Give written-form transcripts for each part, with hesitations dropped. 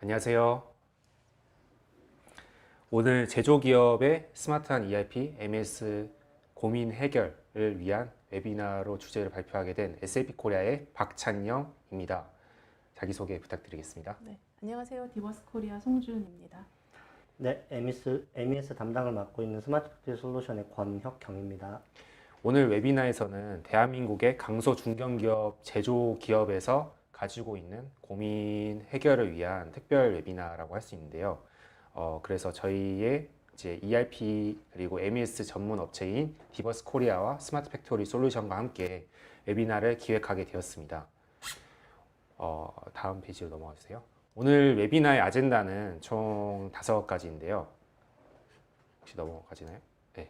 안녕하세요. 오늘 제조기업의 스마트한 ERP, MES 고민 해결을 위한 웨비나로 주제를 발표하게 된 SAP 코리아의 박찬영입니다. 자기소개 부탁드리겠습니다. 네, 안녕하세요. 디버스 코리아 송주은입니다. 네, MES 담당을 맡고 있는 스마트 팩토리 솔루션의 권혁경입니다. 오늘 웨비나에서는 대한민국의 강소 중견기업 제조기업에서 가지고 있는 고민 해결을 위한 특별 웨비나라고 할 수 있는데요. 그래서 저희의 이제 ERP 그리고 MES 전문 업체인 디버스 코리아와 스마트 팩토리 솔루션과 함께 웨비나를 기획하게 되었습니다. 다음 페이지로 넘어가 주세요. 오늘 웨비나의 아젠다는 총 5가지인데요. 혹시 넘어가지나요? 네.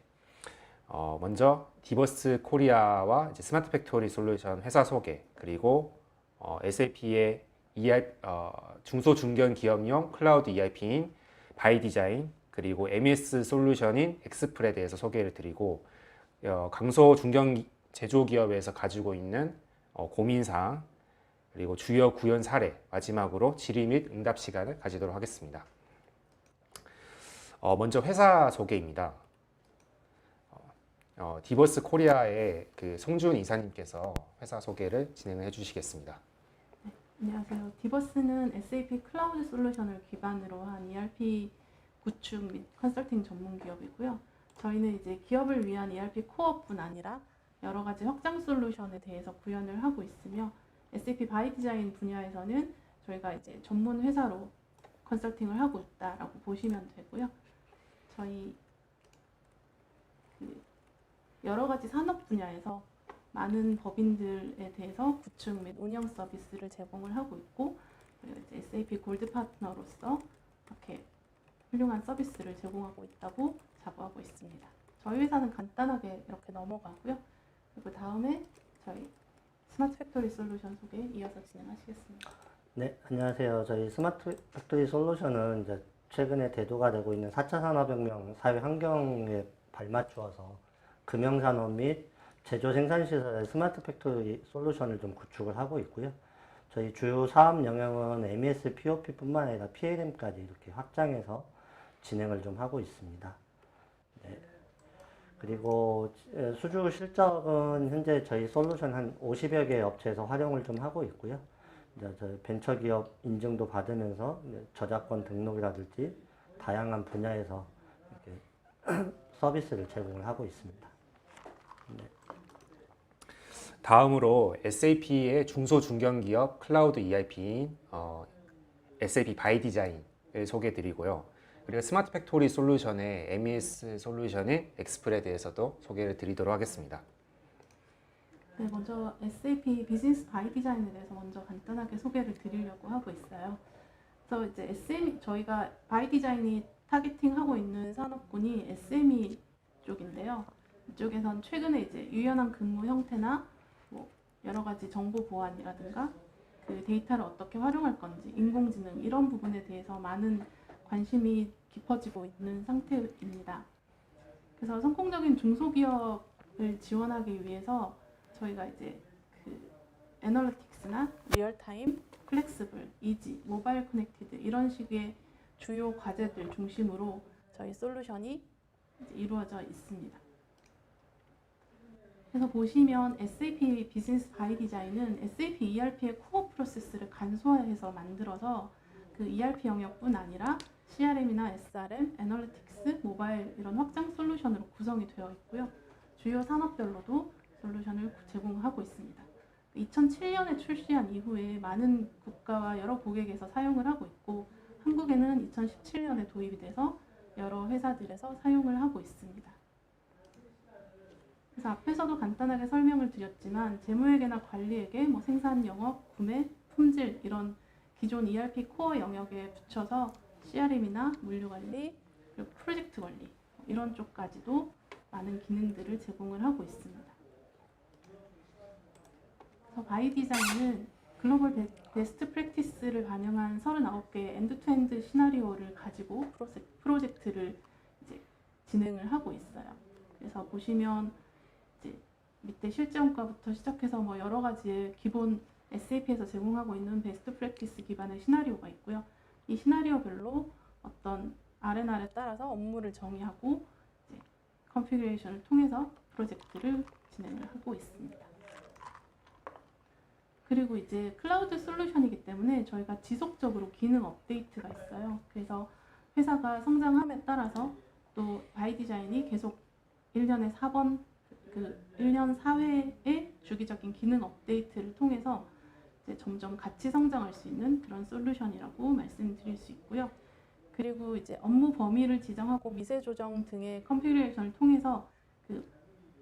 먼저 디버스 코리아와 이제 스마트 팩토리 솔루션 회사 소개, 그리고 SAP의 중소 중견 기업용 클라우드 ERP인 바이 디자인, 그리고 MES 솔루션인 엑스플에 대해서 소개를 드리고, 강소 중견 제조기업에서 가지고 있는 고민사항, 그리고 주요 구현 사례, 마지막으로 질의 및 응답 시간을 가지도록 하겠습니다. 먼저 회사 소개입니다. 디버스 코리아의 그 송주은 이사님께서 회사 소개를 진행해 주시겠습니다. 네, 안녕하세요. 디버스는 SAP 클라우드 솔루션을 기반으로 한 ERP 구축 및 컨설팅 전문 기업이고요. 저희는 이제 기업을 위한 ERP 코어뿐 아니라 여러 가지 확장 솔루션에 대해서 구현을 하고 있으며, SAP 바이 디자인 분야에서는 저희가 이제 전문 회사로 컨설팅을 하고 있다라고 보시면 되고요. 저희 여러 가지 산업 분야에서 많은 법인들에 대해서 구축 및 운영 서비스를 제공을 하고 있고, 이제 SAP 골드 파트너로서 이렇게 훌륭한 서비스를 제공하고 있다고 자부하고 있습니다. 저희 회사는 간단하게 이렇게 넘어가고요. 그리고 다음에 저희 스마트 팩토리 솔루션 소개 이어서 진행하시겠습니다. 네, 안녕하세요. 저희 스마트 팩토리 솔루션은 이제 최근에 대두가 되고 있는 4차 산업혁명 사회 환경에 발맞추어서 금형산업 및 제조 생산시설의 스마트 팩토리 솔루션을 좀 구축을 하고 있고요. 저희 주요 사업 영역은 MES, POP뿐만 아니라 PLM까지 이렇게 확장해서 진행을 좀 하고 있습니다. 네. 그리고 수주 실적은 현재 저희 솔루션 한 50여 개 업체에서 활용을 좀 하고 있고요. 이제 저희 벤처기업 인증도 받으면서 저작권 등록이라든지 다양한 분야에서 이렇게 서비스를 제공을 하고 있습니다. 네. 다음으로 SAP의 중소 중견기업 클라우드 ERP인 SAP 바이 디자인을 소개해 드리고요. 그리고 스마트 팩토리 솔루션의 MES 솔루션인 엑스플에 대해서도 소개를 드리도록 하겠습니다. 네, 먼저 SAP 비즈니스 바이 디자인에 대해서 먼저 간단하게 소개를 드리려고 하고 있어요. 그래서 이제 저희가 바이 디자인이 타겟팅하고 있는 산업군이 SME 쪽인데요. 이쪽에선 최근에 이제 유연한 근무 형태나 뭐 여러 가지 정보 보안이라든가 그 데이터를 어떻게 활용할 건지, 인공지능 이런 부분에 대해서 많은 관심이 깊어지고 있는 상태입니다. 그래서 성공적인 중소기업을 지원하기 위해서 저희가 이제 그 애널리틱스나 리얼타임, 플렉스블, 이지, 모바일 커넥티드 이런 식의 주요 과제들 중심으로 저희 솔루션이 이루어져 있습니다. 그래서 보시면 SAP 비즈니스 바이 디자인은 SAP ERP의 코어 프로세스를 간소화해서 만들어서 그 ERP 영역뿐 아니라 CRM이나 SRM, 애널리틱스, 모바일 이런 확장 솔루션으로 구성이 되어 있고요. 주요 산업별로도 솔루션을 제공하고 있습니다. 2007년에 출시한 이후에 많은 국가와 여러 고객에서 사용을 하고 있고, 한국에는 2017년에 도입이 돼서 여러 회사들에서 사용을 하고 있습니다. 그래서 앞에서도 간단하게 설명을 드렸지만 재무회계나 관리회계, 생산 영업, 구매, 품질 이런 기존 ERP 코어 영역에 붙여서 CRM이나 물류관리, 그리고 프로젝트 관리 이런 쪽까지도 많은 기능들을 제공을 하고 있습니다. 그래서 바이 디자인은 글로벌 베스트 프랙티스를 반영한 39개의 엔드투엔드 시나리오를 가지고 프로젝트를 이제 진행을 하고 있어요. 그래서 보시면 이제 밑에 실제원가부터 시작해서 여러 가지의 기본 SAP에서 제공하고 있는 베스트 프랙티스 기반의 시나리오가 있고요. 이 시나리오별로 어떤 R&R에 따라서 업무를 정의하고 이제 컨피그레이션을 통해서 프로젝트를 진행을 하고 있습니다. 그리고 이제 클라우드 솔루션이기 때문에 저희가 지속적으로 기능 업데이트가 있어요. 그래서 회사가 성장함에 따라서 또 바이디자인이 계속 1년에 4번 1년 4회의 주기적인 기능 업데이트를 통해서 이제 점점 같이 성장할 수 있는 그런 솔루션이라고 말씀드릴 수 있고요. 그리고 이제 업무 범위를 지정하고 미세 조정 등의 컨피그레이션을 통해서 그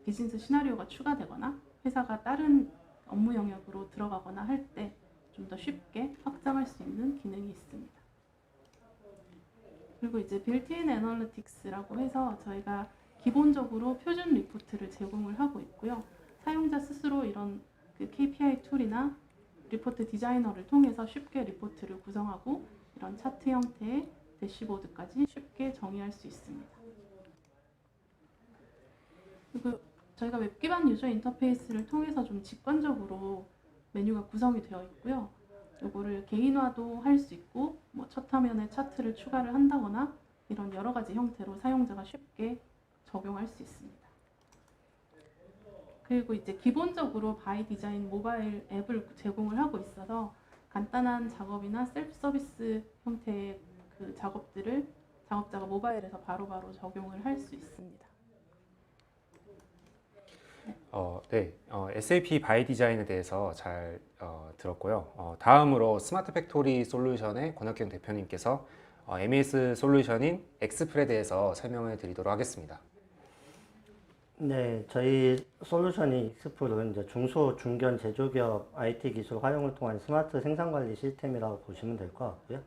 비즈니스 시나리오가 추가되거나 회사가 다른 업무 영역으로 들어가거나 할 때 좀 더 쉽게 확장할 수 있는 기능이 있습니다. 그리고 이제 빌트인 애널리틱스라고 해서 저희가 기본적으로 표준 리포트를 제공을 하고 있고요. 사용자 스스로 이런 그 KPI 툴이나 리포트 디자이너를 통해서 쉽게 리포트를 구성하고 이런 차트 형태의 대시보드까지 쉽게 정의할 수 있습니다. 그리고 저희가 웹 기반 유저 인터페이스를 통해서 좀 직관적으로 메뉴가 구성이 되어 있고요. 이거를 개인화도 할 수 있고 뭐 첫 화면에 차트를 추가를 한다거나 이런 여러 가지 형태로 사용자가 쉽게 적용할 수 있습니다. 그리고 이제 기본적으로 바이 디자인 모바일 앱을 제공을 하고 있어서 간단한 작업이나 셀프 서비스 형태의 그 작업들을 작업자가 모바일에서 바로바로 적용을 할 수 있습니다. 네, SAP 바이 디자인에 대해서 잘 들었고요. 다음으로 스마트 팩토리 솔루션의 권혁경 대표님께서 MES 솔루션인 엑스플에 대해서 설명을 드리도록 하겠습니다. 네, 저희 솔루션이 익스프는 이제 중소, 중견 제조기업 IT 기술 활용을 통한 스마트 생산관리 시스템이라고 보시면 될 것 같고요.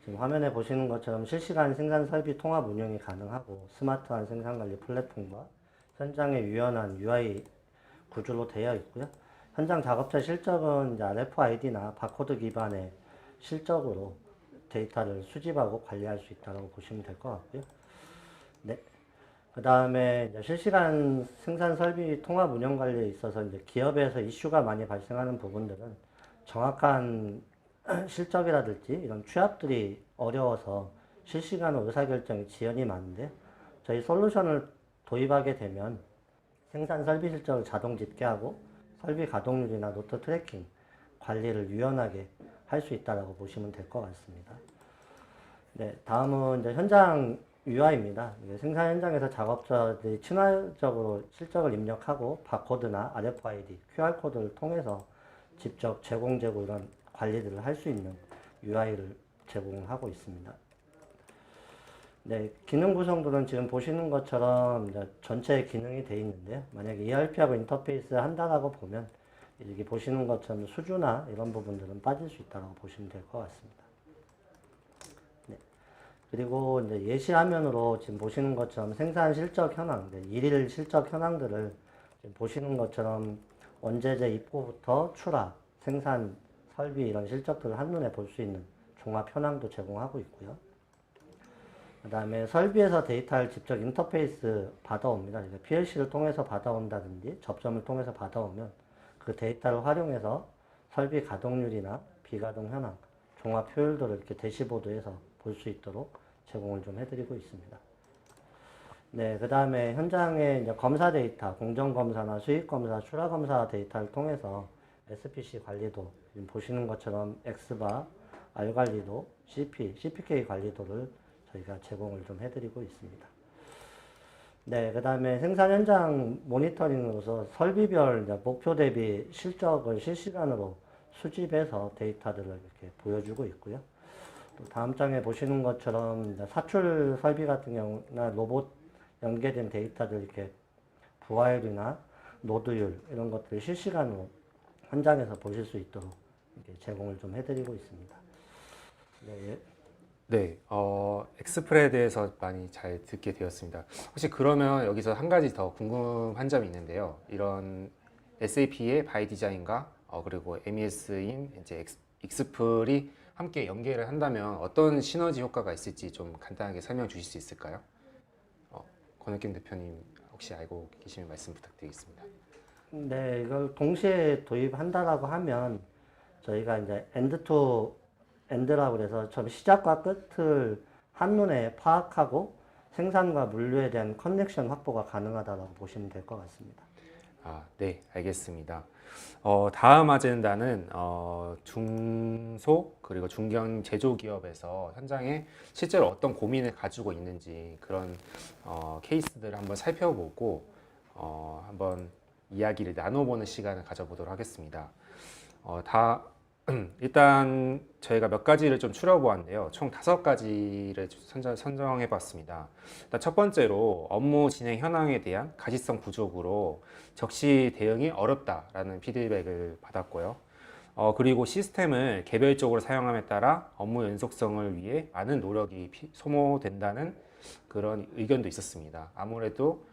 지금 화면에 보시는 것처럼 실시간 생산 설비 통합 운영이 가능하고 스마트한 생산관리 플랫폼과 현장에 유연한 UI 구조로 되어 있고요. 현장 작업자 실적은 이제 RFID나 바코드 기반의 실적으로 데이터를 수집하고 관리할 수 있다고 보시면 될 것 같고요. 네. 그 다음에 실시간 생산 설비 통합 운영 관리에 있어서 이제 기업에서 이슈가 많이 발생하는 부분들은 정확한 실적이라든지 이런 취합들이 어려워서 실시간 의사결정이 지연이 많은데 저희 솔루션을 도입하게 되면 생산 설비 실적을 자동 집계하고 설비 가동률이나 노트 트래킹 관리를 유연하게 할 수 있다고 보시면 될 것 같습니다. 네, 다음은 이제 현장 UI입니다. 생산 현장에서 작업자들이 친화적으로 실적을 입력하고 바코드나 RFID, QR코드를 통해서 직접 제공되고 이런 관리들을 할 수 있는 UI를 제공하고 있습니다. 네, 기능 구성들은 지금 보시는 것처럼 이제 전체 기능이 되어 있는데요. 만약에 ERP하고 인터페이스 한다라고 보면 여기 보시는 것처럼 수주나 이런 부분들은 빠질 수 있다고 보시면 될 것 같습니다. 네. 그리고 이제 예시 화면으로 지금 보시는 것처럼 생산 실적 현황, 일일 실적 현황들을 지금 보시는 것처럼 원재재 입고부터 출하, 생산, 설비 이런 실적들을 한눈에 볼 수 있는 종합 현황도 제공하고 있고요. 그 다음에 설비에서 데이터를 직접 인터페이스 받아옵니다. PLC를 통해서 받아온다든지 접점을 통해서 받아오면 그 데이터를 활용해서 설비 가동률이나 비가동 현황, 종합 효율도를 이렇게 대시보드에서 볼 수 있도록 제공을 좀 해드리고 있습니다. 네, 그 다음에 현장의 이제 검사 데이터, 공정검사나 수익검사, 출하검사 데이터를 통해서 SPC 관리도, 지금 보시는 것처럼 X바, R 관리도, CPK 관리도를 저희가 제공을 좀 해드리고 있습니다. 네, 그 다음에 생산 현장 모니터링으로서 설비별 목표 대비 실적을 실시간으로 수집해서 데이터들을 이렇게 보여주고 있고요. 또 다음 장에 보시는 것처럼 사출 설비 같은 경우나 로봇 연계된 데이터들 이렇게 부하율이나 노드율 이런 것들을 실시간으로 현장에서 보실 수 있도록 이렇게 제공을 좀 해드리고 있습니다. 네. 네, 엑스플에 대해서 많이 잘 듣게 되었습니다. 혹시 그러면 여기서 한 가지 더 궁금한 점이 있는데요. 이런 SAP의 바이 디자인과 그리고 MES인 이제 익스플이 함께 연계를 한다면 어떤 시너지 효과가 있을지 좀 간단하게 설명 주실 수 있을까요? 권혁경 대표님 혹시 알고 계시면 말씀 부탁드리겠습니다. 네, 이걸 동시에 도입한다라고 하면 저희가 이제 엔드 투 엔드라고 그래서 좀 시작과 끝을 한눈에 파악하고 생산과 물류에 대한 커넥션 확보가 가능하다고 보시면 될 것 같습니다. 네, 알겠습니다. 다음 아젠다는 중소 그리고 중견 제조 기업에서 현장에 실제로 어떤 고민을 가지고 있는지 그런 케이스들을 한번 살펴보고 한번 이야기를 나눠보는 시간을 가져보도록 하겠습니다. 일단 저희가 몇 가지를 좀 추려보았는데요. 총 5가지를 선정해 봤습니다. 일단 첫 번째로 업무 진행 현황에 대한 가시성 부족으로 적시 대응이 어렵다라는 피드백을 받았고요. 그리고 시스템을 개별적으로 사용함에 따라 업무 연속성을 위해 많은 노력이 소모된다는 그런 의견도 있었습니다. 아무래도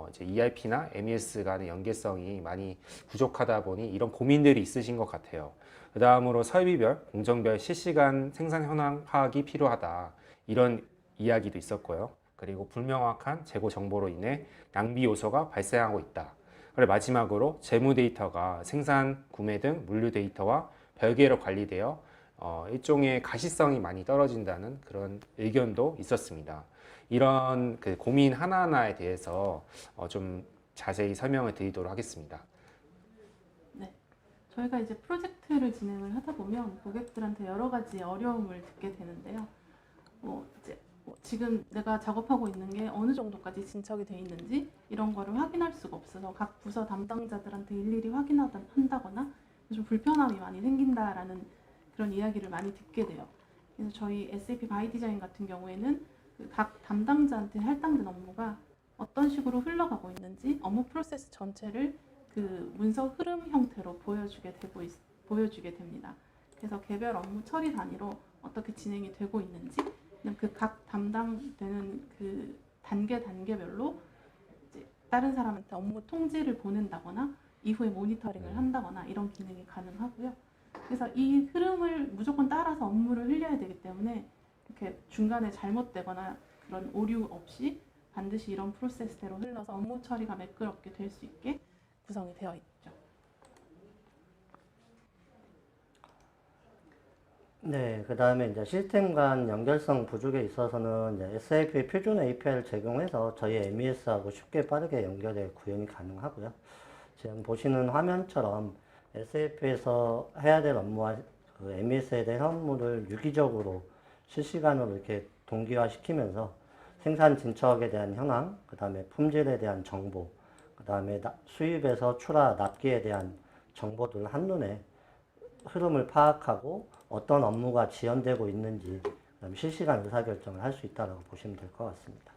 이제 ERP나 MES 간의 연계성이 많이 부족하다 보니 이런 고민들이 있으신 것 같아요. 그 다음으로 설비별, 공정별 실시간 생산 현황 파악이 필요하다. 이런 이야기도 있었고요. 그리고 불명확한 재고 정보로 인해 낭비 요소가 발생하고 있다. 그리고 마지막으로 재무 데이터가 생산, 구매 등 물류 데이터와 별개로 관리되어 일종의 가시성이 많이 떨어진다는 그런 의견도 있었습니다. 이런 그 고민 하나하나에 대해서 좀 자세히 설명을 드리도록 하겠습니다. 네. 저희가 이제 프로젝트를 진행을 하다 보면 고객들한테 여러 가지 어려움을 듣게 되는데요. 지금 내가 작업하고 있는 게 어느 정도까지 진척이 돼 있는지 이런 거를 확인할 수가 없어서 각 부서 담당자들한테 일일이 확인한다거나 좀 불편함이 많이 생긴다라는 그런 이야기를 많이 듣게 돼요. 그래서 저희 SAP 바이 디자인 같은 경우에는 각 담당자한테 할당된 업무가 어떤 식으로 흘러가고 있는지 업무 프로세스 전체를 그 문서 흐름 형태로 보여주게 됩니다. 그래서 개별 업무 처리 단위로 어떻게 진행이 되고 있는지 그 각 담당되는 그 단계별로 이제 다른 사람한테 업무 통지를 보낸다거나 이후에 모니터링을 한다거나 이런 기능이 가능하고요. 그래서 이 흐름을 무조건 따라서 업무를 흘려야 되기 때문에 이렇게 중간에 잘못되거나 그런 오류 없이 반드시 이런 프로세스대로 흘러서 업무 처리가 매끄럽게 될 수 있게 구성이 되어 있죠. 네, 그 다음에 이제 시스템 간 연결성 부족에 있어서는 이제 SAP 표준 API를 제공해서 저희 MES하고 쉽게 빠르게 연결해 구현이 가능하고요. 지금 보시는 화면처럼 SAP에서 해야 될 업무와 그 MES에 대한 업무를 유기적으로 실시간으로 이렇게 동기화시키면서 생산 진척에 대한 현황, 그 다음에 품질에 대한 정보, 그 다음에 수입에서 출하, 납기에 대한 정보들을 한눈에 흐름을 파악하고 어떤 업무가 지연되고 있는지 실시간 의사결정을 할 수 있다고 보시면 될 것 같습니다.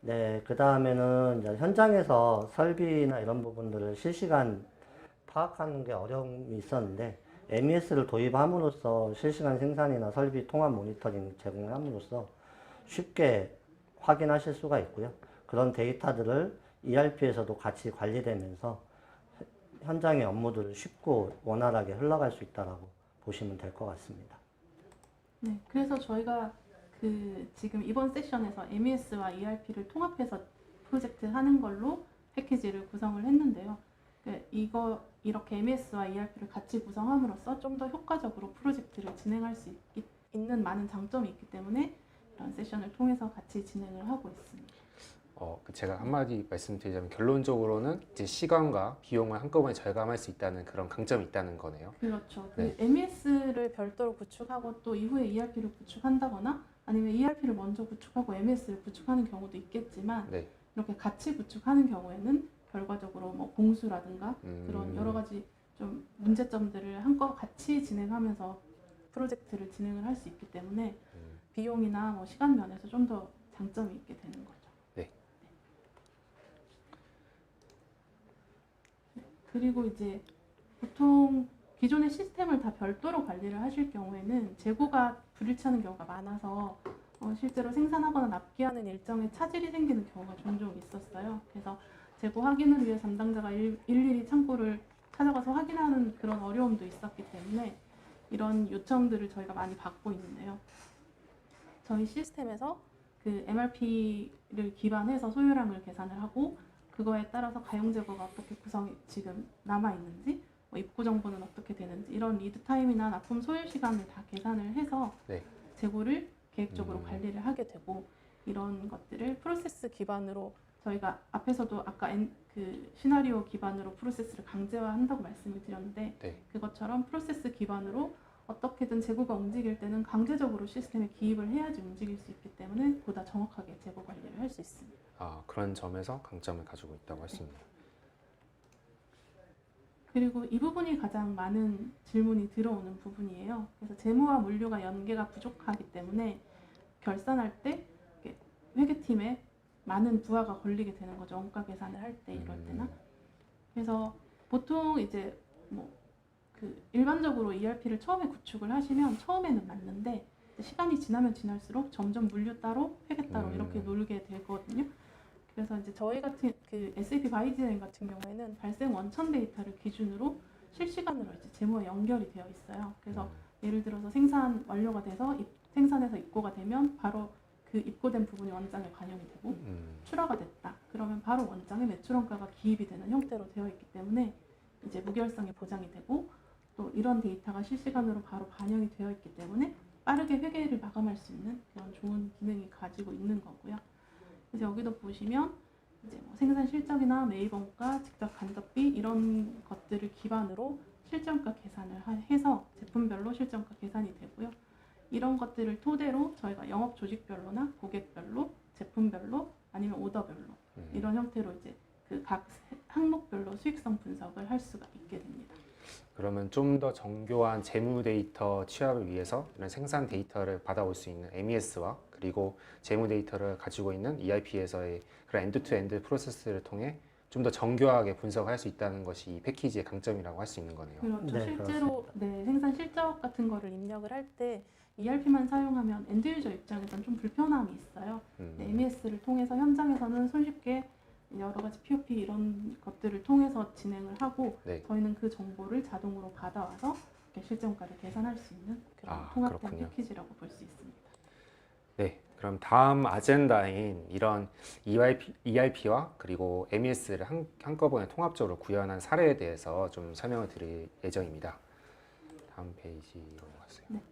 네, 그 다음에는 이제 현장에서 설비나 이런 부분들을 실시간 파악하는 게 어려움이 있었는데 MES를 도입함으로써 실시간 생산이나 설비 통합 모니터링 제공함으로써 쉽게 확인하실 수가 있고요. 그런 데이터들을 ERP에서도 같이 관리되면서 현장의 업무들을 쉽고 원활하게 흘러갈 수 있다고 보시면 될 것 같습니다. 네, 그래서 저희가 지금 이번 세션에서 MES와 ERP를 통합해서 프로젝트 하는 걸로 패키지를 구성을 했는데요. 이렇게 MES와 ERP를 같이 구성함으로써 좀 더 효과적으로 프로젝트를 진행할 수 있는 많은 장점이 있기 때문에 이런 세션을 통해서 같이 진행을 하고 있습니다. 제가 한마디 말씀드리자면 결론적으로는 이제 시간과 비용을 한꺼번에 절감할 수 있다는 그런 강점이 있다는 거네요. 그렇죠. 네. MES를 별도로 구축하고 또 이후에 ERP를 구축한다거나 아니면 ERP를 먼저 구축하고 MES를 구축하는 경우도 있겠지만 네. 이렇게 같이 구축하는 경우에는 결과적으로 뭐 공수라든가 그런 여러 가지 좀 문제점들을 한꺼번에 같이 진행하면서 프로젝트를 진행을 할 수 있기 때문에 비용이나 뭐 시간 면에서 좀 더 장점이 있게 되는 거죠. 네. 그리고 이제 보통 기존의 시스템을 다 별도로 관리를 하실 경우에는 재고가 불일치하는 경우가 많아서 실제로 생산하거나 납기하는 일정에 차질이 생기는 경우가 종종 있었어요. 그래서 재고 확인을 위해 담당자가 일일이 창고를 찾아가서 확인하는 그런 어려움도 있었기 때문에 이런 요청들을 저희가 많이 받고 있는데요. 저희 시스템에서 그 MRP를 기반해서 소요량을 계산을 하고 그거에 따라서 가용 재고가 어떻게 구성이 지금 남아 있는지 뭐 입고 정보는 어떻게 되는지 이런 리드 타임이나 납품 소요 시간을 다 계산을 해서 네. 재고를 계획적으로 관리를 하게 되고 이런 것들을 프로세스 기반으로 저희가 앞에서도 아까 그 시나리오 기반으로 프로세스를 강제화한다고 말씀을 드렸는데 네. 그것처럼 프로세스 기반으로 어떻게든 재고가 움직일 때는 강제적으로 시스템에 기입을 해야지 움직일 수 있기 때문에 보다 정확하게 재고 관리를 할 수 있습니다. 그런 점에서 강점을 가지고 있다고 할 수 있네요. 그리고 이 부분이 가장 많은 질문이 들어오는 부분이에요. 그래서 재무와 물류가 연계가 부족하기 때문에 결산할 때 이렇게 회계팀에 많은 부하가 걸리게 되는 거죠. 원가 계산을 할 때 이럴 때나. 그래서 보통 이제 뭐 그 일반적으로 ERP를 처음에 구축을 하시면 처음에는 맞는데 시간이 지나면 지날수록 점점 물류 따로 회계 따로 이렇게 놀게 되거든요. 그래서 이제 저희 같은 그 SAP 바이디자인 같은 경우에는 발생 원천 데이터를 기준으로 실시간으로 이제 재무에 연결이 되어 있어요. 그래서 예를 들어서 생산 완료가 돼서 생산에서 입고가 되면 바로 그 입고된 부분이 원장에 반영이 되고 출하가 됐다. 그러면 바로 원장에 매출원가가 기입이 되는 형태로 되어 있기 때문에 이제 무결성이 보장이 되고 또 이런 데이터가 실시간으로 바로 반영이 되어 있기 때문에 빠르게 회계를 마감할 수 있는 그런 좋은 기능이 가지고 있는 거고요. 그래서 여기도 보시면 이제 뭐 생산 실적이나 매입원가, 직접 간접비 이런 것들을 기반으로 실정가 계산을 해서 제품별로 실정가 계산이 되고요. 이런 것들을 토대로 저희가 영업 조직별로나 고객별로, 제품별로 아니면 오더별로 이런 형태로 이제 그 각 항목별로 수익성 분석을 할 수가 있게 됩니다. 그러면 좀 더 정교한 재무 데이터 취합을 위해서 이런 생산 데이터를 받아올 수 있는 MES와 그리고 재무 데이터를 가지고 있는 ERP에서의 그런 엔드-투-엔드 프로세스를 통해 좀 더 정교하게 분석할 수 있다는 것이 이 패키지의 강점이라고 할 수 있는 거네요. 그렇죠. 네, 실제로 생산 실적 같은 거를 입력을 할 때 ERP만 사용하면 엔드 유저 입장에서는 좀 불편함이 있어요. MES를 통해서 현장에서는 손쉽게 여러 가지 POP 이런 것들을 통해서 진행을 하고 네. 저희는 그 정보를 자동으로 받아와서 이렇게 실정가를 계산할 수 있는 그런 통합된 그렇군요. 패키지라고 볼 수 있습니다. 네, 그럼 다음 아젠다인 이런 ERP와 그리고 MES를 한꺼번에 통합적으로 구현한 사례에 대해서 좀 설명을 드릴 예정입니다. 다음 페이지로 넘어가세요. 네.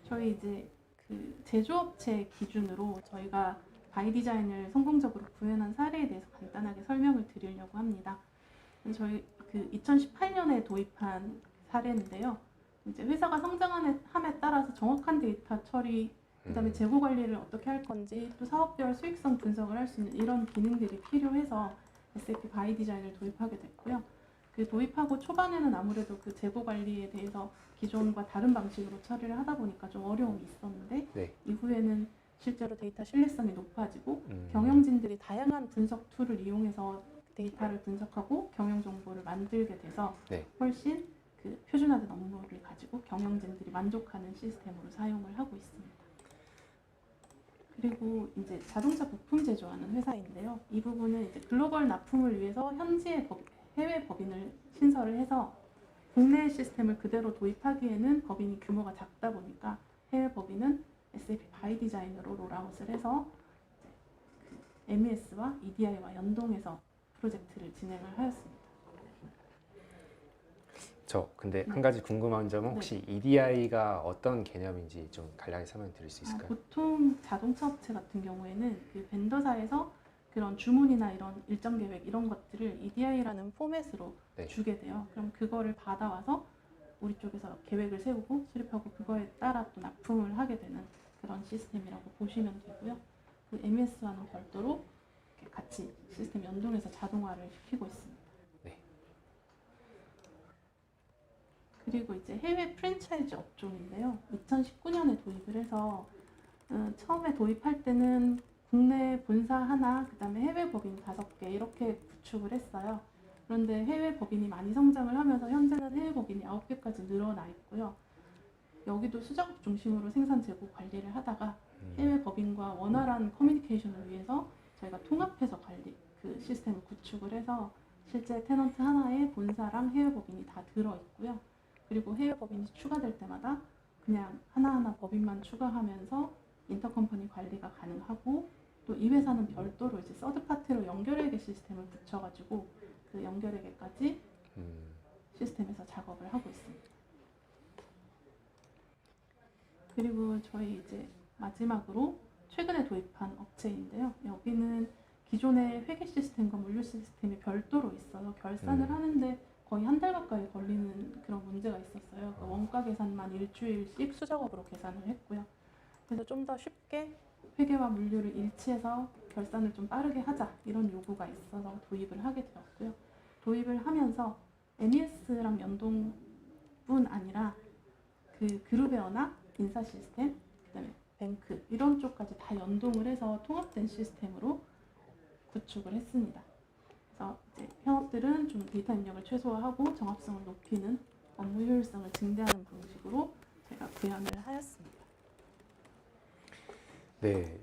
저희 이제 그 제조업체 기준으로 저희가 바이디자인을 성공적으로 구현한 사례에 대해서 간단하게 설명을 드리려고 합니다. 저희 그 2018년에 도입한 사례인데요. 이제 회사가 성장함에 따라서 정확한 데이터 처리, 그다음에 재고 관리를 어떻게 할 건지, 또 사업별 수익성 분석을 할 수 있는 이런 기능들이 필요해서 SAP 바이디자인을 도입하게 됐고요. 그 도입하고 초반에는 아무래도 그 재고 관리에 대해서 기존과 다른 방식으로 처리를 하다 보니까 좀 어려움이 있었는데 네. 이후에는 실제로 데이터 신뢰성이 높아지고 경영진들이 다양한 분석 툴을 이용해서 데이터를 분석하고 경영 정보를 만들게 돼서 네. 훨씬 그 표준화된 업무를 가지고 경영진들이 만족하는 시스템으로 사용을 하고 있습니다. 그리고 이제 자동차 부품 제조하는 회사인데요. 이 부분은 이제 글로벌 납품을 위해서 현지의 해외 법인을 신설을 해서 국내 시스템을 그대로 도입하기에는 법인이 규모가 작다 보니까 해외 법인은 SAP 바이디자인으로 롤아웃을 해서 그 MES와 EDI와 연동해서 프로젝트를 진행을 하였습니다. 근데 한 가지 궁금한 점은 혹시 EDI가 어떤 개념인지 좀 간략히 설명 드릴 수 있을까요? 보통 자동차 업체 같은 경우에는 그 벤더사에서 그런 주문이나 이런 일정 계획 이런 것들을 EDI라는 포맷으로 주게 돼요. 그럼 그거를 받아와서 우리 쪽에서 계획을 세우고 수립하고 그거에 따라 또 납품을 하게 되는 그런 시스템이라고 보시면 되고요. 그 MES와는 별도로 이렇게 같이 시스템 연동해서 자동화를 시키고 있습니다. 네. 그리고 이제 해외 프랜차이즈 업종인데요. 2019년에 도입을 해서 처음에 도입할 때는 국내 본사 하나, 그다음에 해외 법인 5개 이렇게 구축을 했어요. 그런데 해외 법인이 많이 성장을 하면서 현재는 해외 법인이 9개까지 늘어나 있고요. 여기도 수작업 중심으로 생산 재고 관리를 하다가 해외 법인과 원활한 커뮤니케이션을 위해서 저희가 통합해서 그 시스템을 구축을 해서 실제 테넌트 하나에 본사랑 해외 법인이 다 들어 있고요. 그리고 해외 법인이 추가될 때마다 그냥 하나하나 법인만 추가하면서 인터컴퍼니 관리가 가능하고 또 이 회사는 별도로 이제 서드 파티로 연결회계 시스템을 붙여가지고 그 연결회계까지 시스템에서 작업을 하고 있습니다. 그리고 저희 이제 마지막으로 최근에 도입한 업체인데요. 여기는 기존의 회계 시스템과 물류 시스템이 별도로 있어서 결산을 하는데 거의 한 달 가까이 걸리는 그런 문제가 있었어요. 그 원가 계산만 일주일씩 수작업으로 계산을 했고요. 그래서 좀 더 쉽게 회계와 물류를 일치해서 결산을 좀 빠르게 하자 이런 요구가 있어서 도입을 하게 되었고요. 도입을 하면서 MES랑 연동뿐 아니라 그 그룹웨어나 인사 시스템, 그다음에 뱅크 이런 쪽까지 다 연동을 해서 통합된 시스템으로 구축을 했습니다. 그래서 이제 현업들은 좀 데이터 입력을 최소화하고 정합성을 높이는 업무 효율성을 증대하는 방식으로 제가 구현을 하였습니다. 네,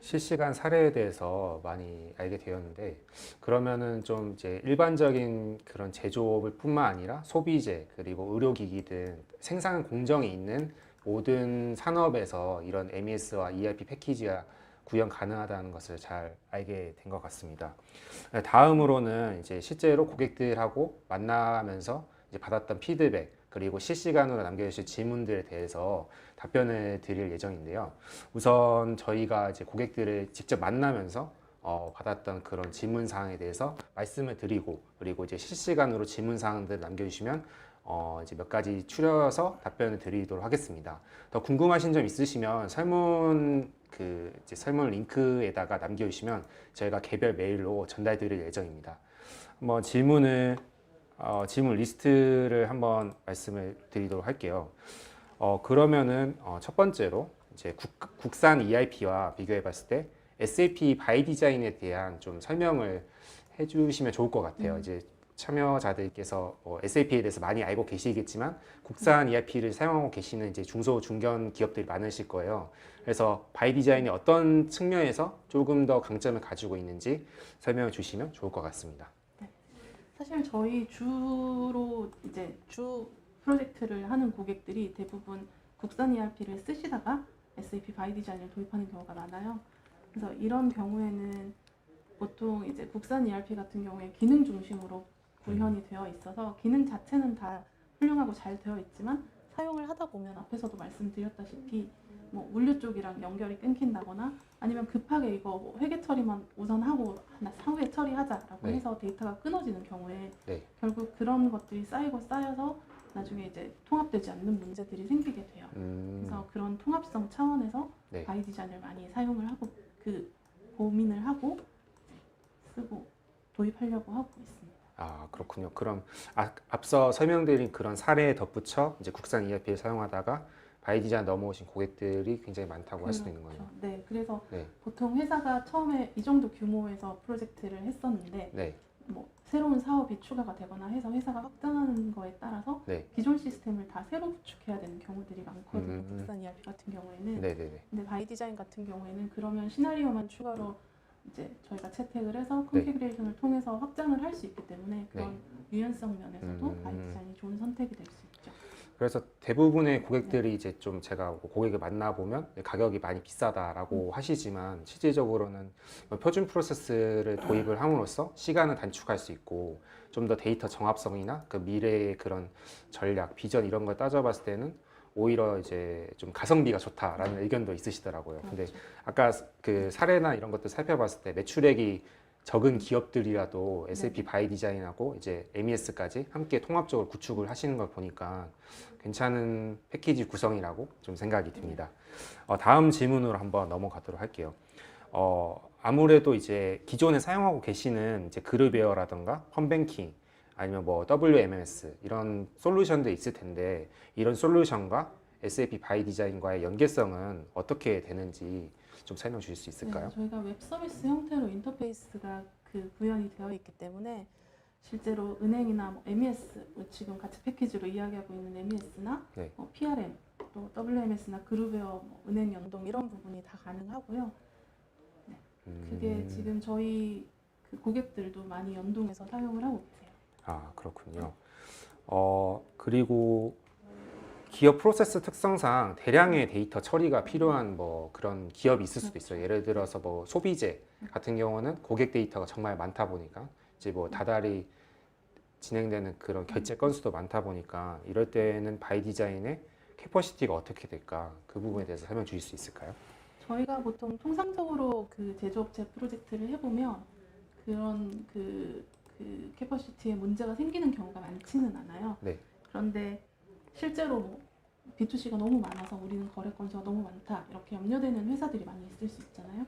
실시간 사례에 대해서 많이 알게 되었는데 그러면은 좀 이제 일반적인 그런 제조업을 뿐만 아니라 소비재 그리고 의료기기 등 생산 공정이 있는 모든 산업에서 이런 MES와 ERP 패키지가 구현 가능하다는 것을 잘 알게 된 것 같습니다. 다음으로는 이제 실제로 고객들하고 만나면서 이제 받았던 피드백 그리고 실시간으로 남겨주신 질문들에 대해서 답변을 드릴 예정인데요. 우선 저희가 이제 고객들을 직접 만나면서 받았던 그런 질문 사항에 대해서 말씀을 드리고 그리고 이제 실시간으로 질문 사항들을 남겨주시면 이제 몇 가지 추려서 답변을 드리도록 하겠습니다. 더 궁금하신 점 있으시면 설문 링크에다가 남겨주시면 저희가 개별 메일로 전달드릴 예정입니다. 한번 질문 리스트를 한번 말씀을 드리도록 할게요. 그러면은 첫 번째로 이제 국산 ERP와 비교해 봤을 때 SAP 바이 디자인에 대한 좀 설명을 해주시면 좋을 것 같아요. 이제 참여자들께서 SAP에 대해서 많이 알고 계시겠지만 국산 ERP를 사용하고 계시는 이제 중소 중견 기업들이 많으실 거예요. 그래서 바이 디자인이 어떤 측면에서 조금 더 강점을 가지고 있는지 설명해 주시면 좋을 것 같습니다. 사실 저희 주로 이제 주 프로젝트를 하는 고객들이 대부분 국산 ERP를 쓰시다가 SAP 바이 디자인을 도입하는 경우가 많아요. 그래서 이런 경우에는 보통 이제 국산 ERP 같은 경우에 기능 중심으로 구현이 되어 있어서 기능 자체는 다 훌륭하고 잘 되어 있지만 사용을 하다 보면 앞에서도 말씀드렸다시피 뭐 물류 쪽이랑 연결이 끊긴다거나 아니면 급하게 이거 뭐 회계 처리만 우선 하고 사후에 처리하자라고 네. 해서 데이터가 끊어지는 경우에 네. 결국 그런 것들이 쌓여서 나중에 이제 통합되지 않는 문제들이 생기게 돼요. 그래서 그런 통합성 차원에서 네. 바이 디자인을 많이 사용을 하고 고민을 하고 쓰고 도입하려고 하고 있습니다. 아, 그렇군요. 그럼 앞서 설명드린 그런 사례에 덧붙여 이제 국산 ERP를 사용하다가 바이 디자인 넘어오신 고객들이 굉장히 많다고 할 수도 있는 거네요. 네, 그래서 네. 보통 회사가 처음에 이 정도 규모에서 프로젝트를 했었는데 네. 뭐 새로운 사업이 추가가 되거나 해서 회사가 확장하는 거에 따라서 네. 기존 시스템을 다 새로 구축해야 되는 경우들이 많거든요. 국산 ERP 같은 경우에는. 네네네. 근데 바이 디자인 같은 경우에는 그러면 시나리오만 추가로 이제 저희가 채택을 해서 컨피그레이션을 통해서 확장을 할 수 있기 때문에 그런 유연성 면에서도 바이 디자인이 좋은 선택이 될 수 있죠. 그래서 대부분의 고객들이 이제 좀 제가 고객을 만나보면 가격이 많이 비싸다라고 하시지만 실질적으로는 표준 프로세스를 도입을 함으로써 시간을 단축할 수 있고 좀 더 데이터 정합성이나 그 미래의 그런 전략, 비전 이런 걸 따져봤을 때는 오히려 이제 좀 가성비가 좋다라는 의견도 있으시더라고요. 근데 아까 그 사례나 이런 것들 살펴봤을 때 매출액이 적은 기업들이라도 SAP 바이 디자인하고 이제 MES까지 함께 통합적으로 구축을 하시는 걸 보니까 괜찮은 패키지 구성이라고 좀 생각이 듭니다. 다음 질문으로 한번 넘어가도록 할게요. 아무래도 이제 기존에 사용하고 계시는 이제 그룹웨어라던가 펀뱅킹 아니면 뭐 WMS 이런 솔루션도 있을 텐데 이런 솔루션과 SAP 바이 디자인과의 연계성은 어떻게 되는지 좀 설명 주실 수 있을까요? 네, 저희가 웹 서비스 형태로 인터페이스가 구현이 되어 있기 때문에 실제로 은행이나 뭐 MES, 지금 같이 패키지로 이야기하고 있는 MES나 네. PRM, 또 WMS나 그룹웨어, 은행 연동 이런 부분이 다 가능하고요. 네, 그게 지금 저희 고객들도 많이 연동해서 사용을 하고 계세요. 아, 그렇군요. 그리고 기업 프로세스 특성상 대량의 데이터 처리가 필요한 뭐 그런 기업이 있을 수도 있어요. 예를 들어서 뭐 소비재 같은 경우는 고객 데이터가 정말 많다 보니까 이제 뭐 다달이 진행되는 그런 결제 건수도 많다 보니까 이럴 때는 바이 디자인의 캐퍼시티가 어떻게 될까? 그 부분에 대해서 설명 주실 수 있을까요? 저희가 보통 통상적으로 그 제조업체 프로젝트를 해보면 그런 그 캐퍼시티에 문제가 생기는 경우가 많지는 않아요. 네. 그런데 실제로 뭐 B2C가 너무 많아서 우리는 거래 건수가 너무 많다 이렇게 염려되는 회사들이 많이 있을 수 있잖아요.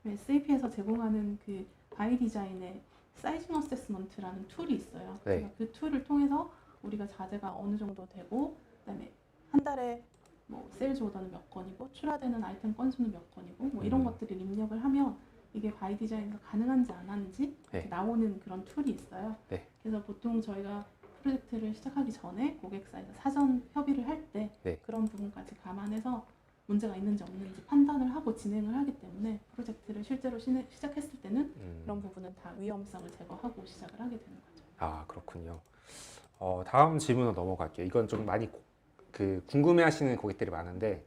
SAP에서 제공하는 그 바이 디자인의 사이징 어세스먼트라는 툴이 있어요. 네. 그래서 그 툴을 통해서 우리가 자재가 어느 정도 되고 그다음에 한 달에 뭐 세일즈 오더는 몇 건이고 출하되는 아이템 건수는 몇 건이고 뭐 이런 것들을 입력을 하면 이게 바이 디자인이 가능한지 안 하는지 네. 나오는 그런 툴이 있어요. 네. 그래서 보통 저희가 프로젝트를 시작하기 전에 고객사에서 사전 협의를 할 때 네. 그런 부분까지 감안해서 문제가 있는지 없는지 판단을 하고 진행을 하기 때문에 프로젝트를 실제로 시작했을 때는 그런 부분은 다 위험성을 제거하고 시작을 하게 되는 거죠. 아, 그렇군요. 다음 질문으로 넘어갈게요. 이건 좀 많이 궁금해하시는 고객들이 많은데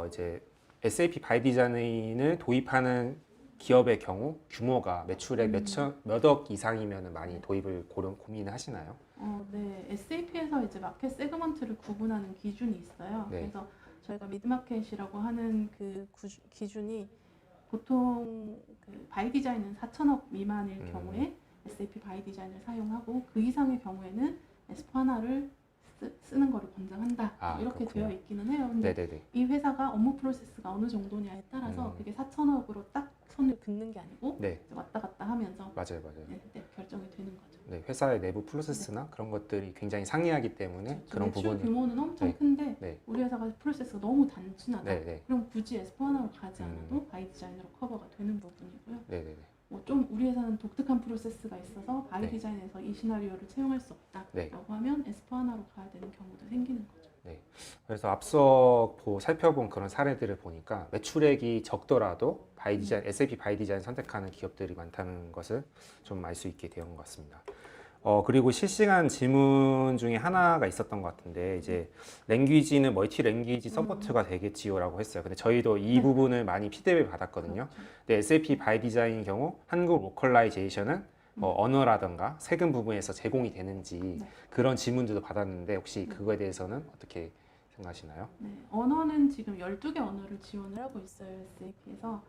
이제 SAP 바이 디자인을 도입하는 기업의 경우 규모가 매출액 몇억 이상이면 많이 도입을 고민을 하시나요? 네, SAP에서 이제 마켓 세그먼트를 구분하는 기준이 있어요. 네. 그래서 저희가 미드마켓이라고 하는 그 기준이 보통 그 바이 디자인은 4천억 미만일 경우에 SAP 바이 디자인을 사용하고 그 이상의 경우에는 S4하나를 쓰는 거를 권장한다. 이렇게 그렇군요. 되어 있기는 해요. 근데 네네네. 이 회사가 업무 프로세스가 어느 정도냐에 따라서 그게 4천억으로 딱 선을 긋는 게 아니고 네. 왔다 갔다 하면서 맞아요. 결정이 되는 거죠. 네, 회사의 내부 프로세스나 그런 것들이 굉장히 상이하기 때문에 그런 매출 부분이 규모는 엄청 네. 큰데 네. 우리 회사가 프로세스가 너무 단순하다. 네네. 그럼 굳이 S4하나로 가지 않아도 바이 디자인으로 커버가 되는 부분이고요. 네네네. 뭐 좀 우리 회사는 독특한 프로세스가 있어서 바이 네. 디자인에서 이 시나리오를 채용할 수 없다라고 네. 하면 S4하나로 가야 되는 경우도 생기는 거죠. 그래서 앞서 살펴본 그런 사례들을 보니까 매출액이 적더라도 바이 디자인, SAP 바이 디자인 선택하는 기업들이 많다는 것을 좀 알 수 있게 되는 것 같습니다. 그리고 실시간 질문 중에 하나가 있었던 것 같은데 이제 랭귀지는 멀티 랭귀지 서포트가 되겠지요라고 했어요. 근데 저희도 이 부분을 많이 피드백을 받았거든요. 근데 SAP 바이 디자인의 경우 한국 로컬라이제이션은 뭐 언어라든가 세금 부분에서 제공이 되는지 그런 질문들도 받았는데 혹시 그거에 대해서는 어떻게 생각하시나요? 네, 언어는 지금 12개 언어를 지원을 하고 있어요, SAP에서.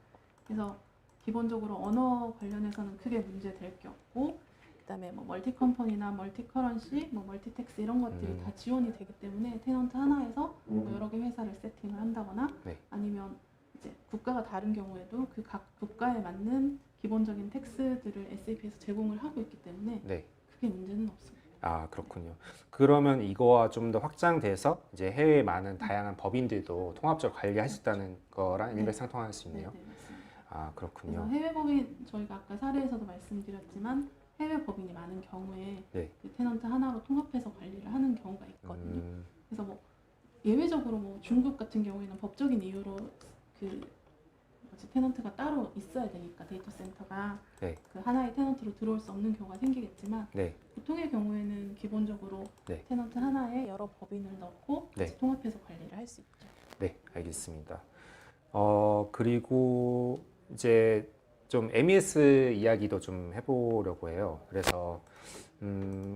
그래서 기본적으로 언어 관련해서는 크게 문제 될 게 없고 그다음에 뭐 멀티 컴퍼니나 멀티 커런시, 뭐 멀티 텍스 이런 것들이 다 지원이 되기 때문에 테넌트 하나에서 뭐 여러 개 회사를 세팅을 한다거나 네. 아니면 이제 국가가 다른 경우에도 그 각 국가에 맞는 기본적인 텍스들을 SAP에서 제공을 하고 있기 때문에 네. 크게 문제는 없습니다. 아, 그렇군요. 그러면 이거와 좀 더 확장돼서 이제 해외의 많은 다양한 법인들도 통합적으로 관리할 수 있다는 거랑 네. 일맥상통할 수 있네요. 네, 맞습니다. 아, 그래서 그렇군요. 해외 법인 저희가 아까 사례에서도 말씀드렸지만 해외 법인이 많은 경우에 네. 그 테넌트 하나로 통합해서 관리를 하는 경우가 있거든요. 그래서 뭐 예외적으로 뭐 중국 같은 경우에는 법적인 이유로 테넌트가 따로 있어야 되니까 데이터 센터가 네. 그 하나의 테넌트로 들어올 수 없는 경우가 생기겠지만 네. 보통의 경우에는 기본적으로 네. 테넌트 하나에 여러 법인을 넣고 네. 같이 통합해서 관리를 할 수 있죠. 네, 알겠습니다. 그리고 이제 좀 MES 이야기도 좀 해보려고 해요. 그래서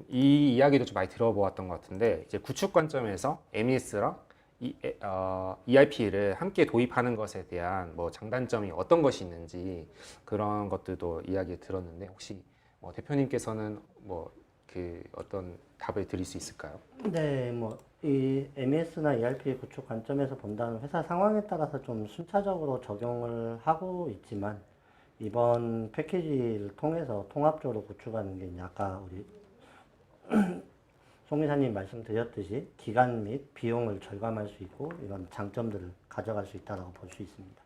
이 이야기도 좀 많이 들어보았던 것 같은데 이제 구축 관점에서 MES랑 ERP를 함께 도입하는 것에 대한 뭐 장단점이 어떤 것이 있는지 그런 것들도 이야기 들었는데 혹시 뭐 대표님께서는 뭐 어떤 답을 드릴 수 있을까요? 네, 뭐 이 MES나 ERP 구축 관점에서 본다는 회사 상황에 따라서 좀 순차적으로 적용을 하고 있지만 이번 패키지를 통해서 통합적으로 구축하는 게 이제 아까 우리 송 기사님 말씀드렸듯이 기간 및 비용을 절감할 수 있고 이런 장점들을 가져갈 수 있다고 볼 수 있습니다.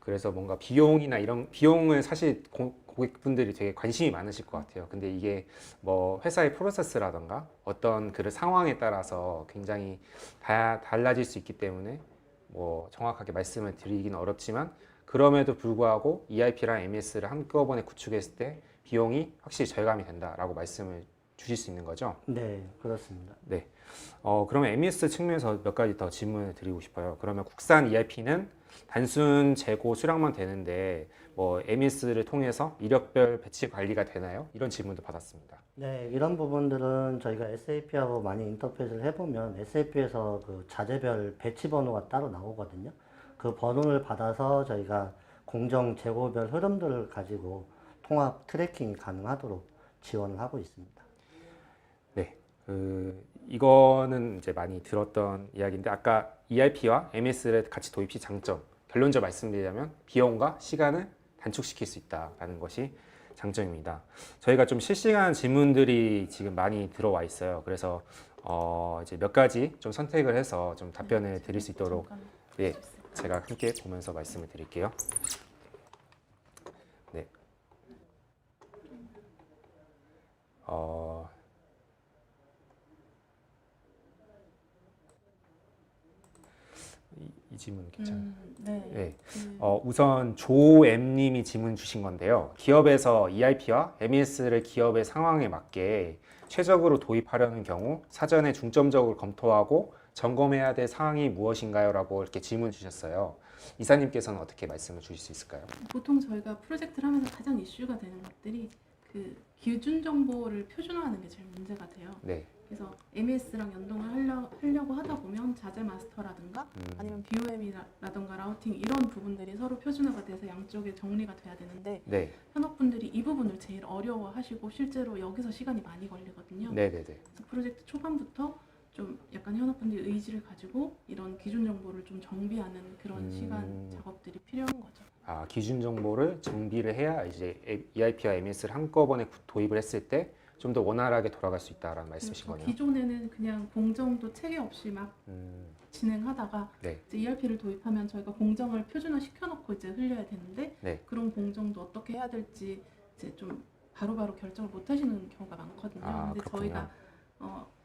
그래서 뭔가 비용이나 이런 비용을 사실 고객분들이 되게 관심이 많으실 것 같아요. 근데 이게 뭐 회사의 프로세스라던가 어떤 그 상황에 따라서 굉장히 달라질 수 있기 때문에 뭐 정확하게 말씀을 드리기는 어렵지만 그럼에도 불구하고 ERP랑 MES를 한꺼번에 구축했을 때 비용이 확실히 절감이 된다라고 말씀을 주실 수 있는 거죠? 네, 그렇습니다. 네. 그러면 MES 측면에서 몇 가지 더 질문을 드리고 싶어요. 그러면 국산 ERP는 단순 재고 수량만 되는데 뭐 MES를 통해서 이력별 배치 관리가 되나요? 이런 질문도 받았습니다. 네, 이런 부분들은 저희가 SAP하고 많이 인터페이스를 해보면 SAP에서 그 자재별 배치 번호가 따로 나오거든요. 그 번호를 받아서 저희가 공정 재고별 흐름들을 가지고 통합 트래킹이 가능하도록 지원을 하고 있습니다. 네, 이거는 이제 많이 들었던 이야기인데 아까 ERP와 MES를 같이 도입 시 장점, 결론적으로 말씀드리자면 비용과 시간을 단축시킬 수 있다라는 것이 장점입니다. 저희가 좀 실시간 질문들이 지금 많이 들어와 있어요. 그래서 이제 몇 가지 좀 선택을 해서 좀 답변을 드릴 수 있도록 잠깐 예, 제가 함께 보면서 말씀을 드릴게요. 네. 이 질문 괜찮아요. 네. 네. 그 우선 조엠님이 질문 주신 건데요. 기업에서 ERP와 MES를 기업의 상황에 맞게 최적으로 도입하려는 경우 사전에 중점적으로 검토하고 점검해야 될 사항이 무엇인가요? 라고 이렇게 질문 주셨어요. 이사님께서는 어떻게 말씀을 주실 수 있을까요? 보통 저희가 프로젝트를 하면서 가장 이슈가 되는 것들이 그 기준 정보를 표준화하는 게 제일 문제가 돼요. 네. 그래서 MES랑 연동을 하려고 하다 보면 자재 마스터라든가 아니면 BOM이라든가 라우팅 이런 부분들이 서로 표준화가 돼서 양쪽에 정리가 돼야 되는데 네. 현업분들이 이 부분을 제일 어려워하시고 실제로 여기서 시간이 많이 걸리거든요. 네네네. 그래서 프로젝트 초반부터 좀 약간 현업분들이 의지를 가지고 이런 기준 정보를 좀 정비하는 그런 시간 작업들이 필요한 거죠. 아, 기준 정보를 정비를 해야 이제 ERP와 MES를 한꺼번에 도입을 했을 때 좀 더 원활하게 돌아갈 수 있다라는 말씀이신 그렇죠. 거네요. 기존에는 그냥 공정도 체계 없이 막 진행하다가 네. 이제 ERP를 도입하면 저희가 공정을 표준화 시켜놓고 이제 흘려야 되는데 네. 그런 공정도 어떻게 해야 될지 이제 좀 바로바로 결정을 못 하시는 경우가 많거든요. 아, 근데 그렇군요. 저희가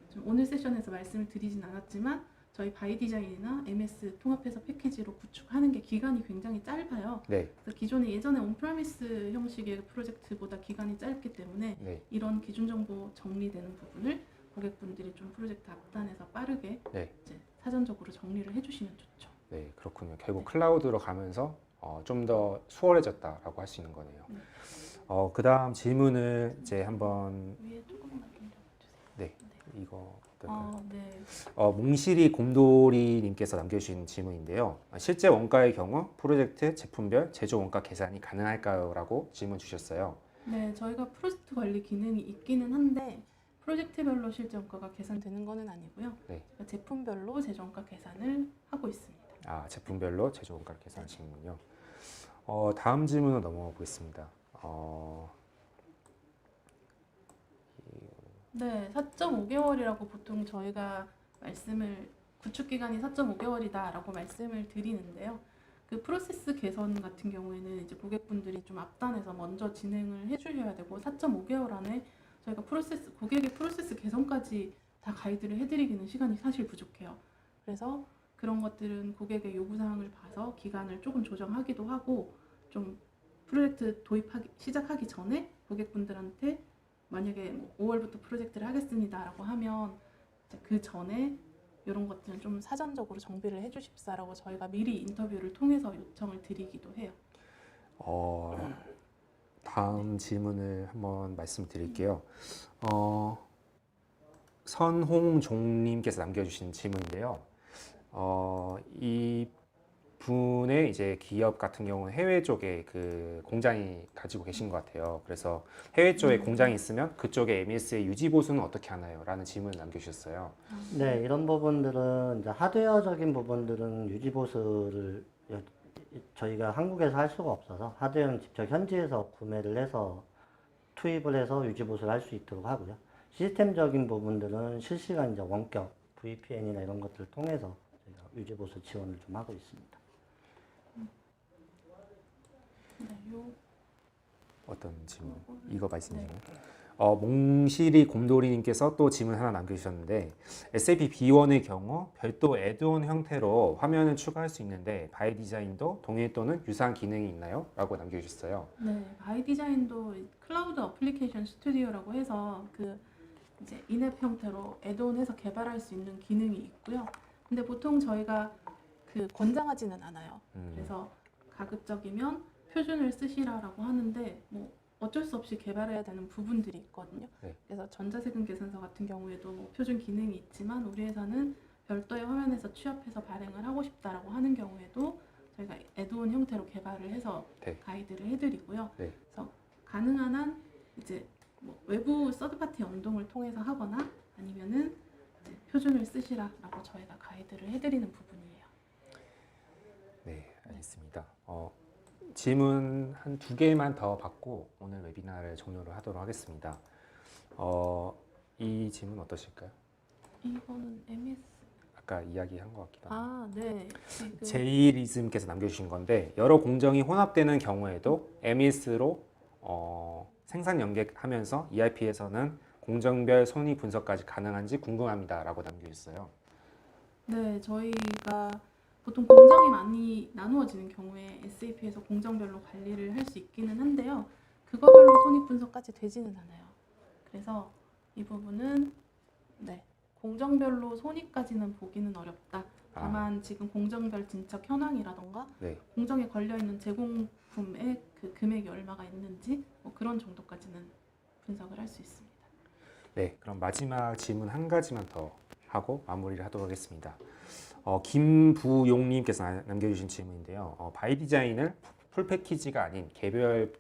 좀 오늘 세션에서 말씀을 드리진 않았지만 저희 바이 디자인이나 MS 통합해서 패키지로 구축하는 게 기간이 굉장히 짧아요. 네. 그래서 기존에 예전에 온프라미스 형식의 프로젝트보다 기간이 짧기 때문에 네. 이런 기준 정보 정리되는 부분을 고객분들이 좀 프로젝트 앞단에서 빠르게 네. 이제 사전적으로 정리를 해주시면 좋죠. 네, 그렇군요. 결국 클라우드로 가면서 좀 더 수월해졌다라고 할 수 있는 거네요. 네. 그다음 질문을 이제 한번 위에 조금만 돌려주세요. 네, 이거 어떨까요? 네. 몽실이 곰돌이님께서 남겨주신 질문인데요. 실제 원가의 경우 프로젝트 제품별 제조 원가 계산이 가능할까요? 라고 질문 주셨어요. 네, 저희가 프로젝트 관리 기능이 있기는 한데 프로젝트별로 실제 원가가 계산되는 것은 아니고요. 네. 저희가 제품별로 제조 원가 계산을 하고 있습니다. 아, 제품별로 제조 원가를 계산하시는군요. 다음 질문으로 넘어가 보겠습니다. 네, 4.5개월이라고 보통 저희가 구축 기간이 4.5개월이다라고 말씀을 드리는데요. 그 프로세스 개선 같은 경우에는 이제 고객분들이 좀 앞단에서 먼저 진행을 해주셔야 되고 4.5개월 안에 저희가 고객의 프로세스 개선까지 다 가이드를 해드리기는 시간이 사실 부족해요. 그래서 그런 것들은 고객의 요구사항을 봐서 기간을 조금 조정하기도 하고 좀 프로젝트 시작하기 전에 고객분들한테 만약에 5월부터 프로젝트를 하겠습니다라고 하면 그 전에 이런 것들은 좀 사전적으로 정비를 해주십사라고 저희가 미리 인터뷰를 통해서 요청을 드리기도 해요. 다음 질문을 한번 말씀드릴게요. 선홍종님께서 남겨주신 질문인데요. 이 분의 이제 기업 같은 경우는 해외 쪽에 그 공장이 가지고 계신 것 같아요. 그래서 해외 쪽에 공장이 있으면 그쪽에 MES의 유지 보수는 어떻게 하나요? 라는 질문을 남겨주셨어요. 네, 이런 부분들은 이제 하드웨어적인 부분들은 유지 보수를 저희가 한국에서 할 수가 없어서 하드웨어는 직접 현지에서 구매를 해서 투입을 해서 유지 보수를 할 수 있도록 하고요. 시스템적인 부분들은 실시간 이제 원격 VPN이나 이런 것들을 통해서 저희가 유지 보수 지원을 좀 하고 있습니다. 네, 어떤 질문? 이거 말씀이시나요? 몽실이 곰돌이님께서 또 질문 하나 남겨주셨는데 SAP B1의 경우 별도 애드온 형태로 화면을 추가할 수 있는데 바이 디자인도 동일 또는 유사한 기능이 있나요? 라고 남겨주셨어요. 네, 바이 디자인도 클라우드 어플리케이션 스튜디오라고 해서 그 이제 인앱 형태로 애드온해서 개발할 수 있는 기능이 있고요. 근데 보통 저희가 권장하지는 않아요. 그래서 가급적이면 표준을 쓰시라라고 하는데 뭐 어쩔 수 없이 개발해야 되는 부분들이 있거든요. 네. 그래서 전자세금 계산서 같은 경우에도 뭐 표준 기능이 있지만 우리 회사는 별도의 화면에서 취합해서 발행을 하고 싶다라고 하는 경우에도 저희가 애드온 형태로 개발을 해서 네. 가이드를 해드리고요. 네. 그래서 가능한 한 이제 뭐 외부 서드파티 연동을 통해서 하거나 아니면은 이제 표준을 쓰시라라고 저희가 가이드를 해드리는 부분이에요. 네, 알겠습니다. 질문 한 2개만 더 받고 오늘 웨비나를 종료를 하도록 하겠습니다. 이 질문 어떠실까요? 이거는 MS. 아까 이야기한 것 같기도 하고. 아, 네. 지금 제이리즘께서 남겨주신 건데 여러 공정이 혼합되는 경우에도 MES로 생산 연계하면서 ERP에서는 공정별 손익 분석까지 가능한지 궁금합니다라고 남겨주셨어요. 네, 저희가 보통 공정이 많이 나누어지는 경우에 SAP에서 공정별로 관리를 할 수 있기는 한데요. 그거별로 손익 분석까지 되지는 않아요. 그래서 이 부분은 네, 공정별로 손익까지는 보기는 어렵다. 다만 지금 공정별 진척 현황이라던가 네. 공정에 걸려있는 제공품의 그 금액이 얼마가 있는지 뭐 그런 정도까지는 분석을 할 수 있습니다. 네, 그럼 마지막 질문 한 가지만 더 하고 마무리를 하도록 하겠습니다. 김부용님께서 남겨주신 질문인데요. 바이 디자인을 풀 패키지가 아닌 개별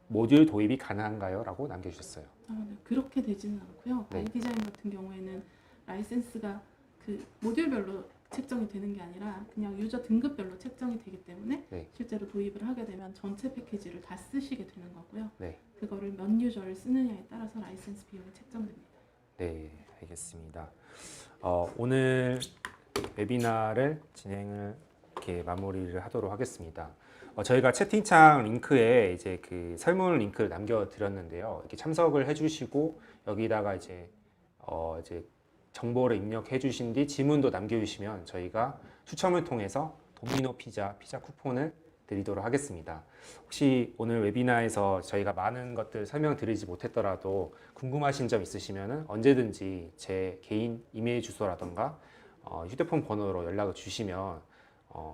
모듈 도입이 가능한가요? 라고 남겨주셨어요. 네, 그렇게 되지는 않고요. 네. 바이 디자인 같은 경우에는 라이센스가 그 모듈별로 책정이 되는 게 아니라 그냥 유저 등급별로 책정이 되기 때문에 네. 실제로 도입을 하게 되면 전체 패키지를 다 쓰시게 되는 거고요. 네. 그거를 몇 유저를 쓰느냐에 따라서 라이센스 비용이 책정됩니다. 네, 알겠습니다. 오늘 웨비나를 진행을 이렇게 마무리를 하도록 하겠습니다. 저희가 채팅창 링크에 이제 그 설문 링크를 남겨드렸는데요. 이렇게 참석을 해주시고 여기다가 이제 정보를 입력해 주신 뒤 질문도 남겨주시면 저희가 추첨을 통해서 도미노 피자 쿠폰을 드리도록 하겠습니다. 혹시 오늘 웨비나에서 저희가 많은 것들 설명드리지 못했더라도 궁금하신 점 있으시면 언제든지 제 개인 이메일 주소라던가 휴대폰 번호로 연락을 주시면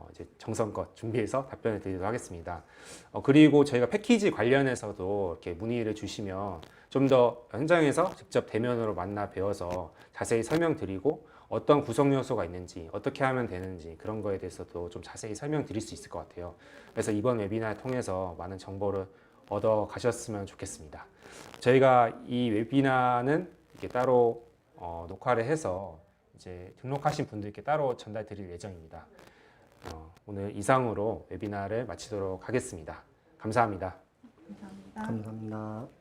이제 정성껏 준비해서 답변을 드리도록 하겠습니다. 그리고 저희가 패키지 관련해서도 이렇게 문의를 주시면 좀 더 현장에서 직접 대면으로 만나 뵈어서 자세히 설명드리고 어떤 구성 요소가 있는지 어떻게 하면 되는지 그런 거에 대해서도 좀 자세히 설명드릴 수 있을 것 같아요. 그래서 이번 웨비나를 통해서 많은 정보를 얻어 가셨으면 좋겠습니다. 저희가 이 웨비나는 이렇게 따로 녹화를 해서 이제 등록하신 분들께 따로 전달 드릴 예정입니다. 오늘 이상으로 웨비나를 마치도록 하겠습니다. 감사합니다. 감사합니다. 감사합니다.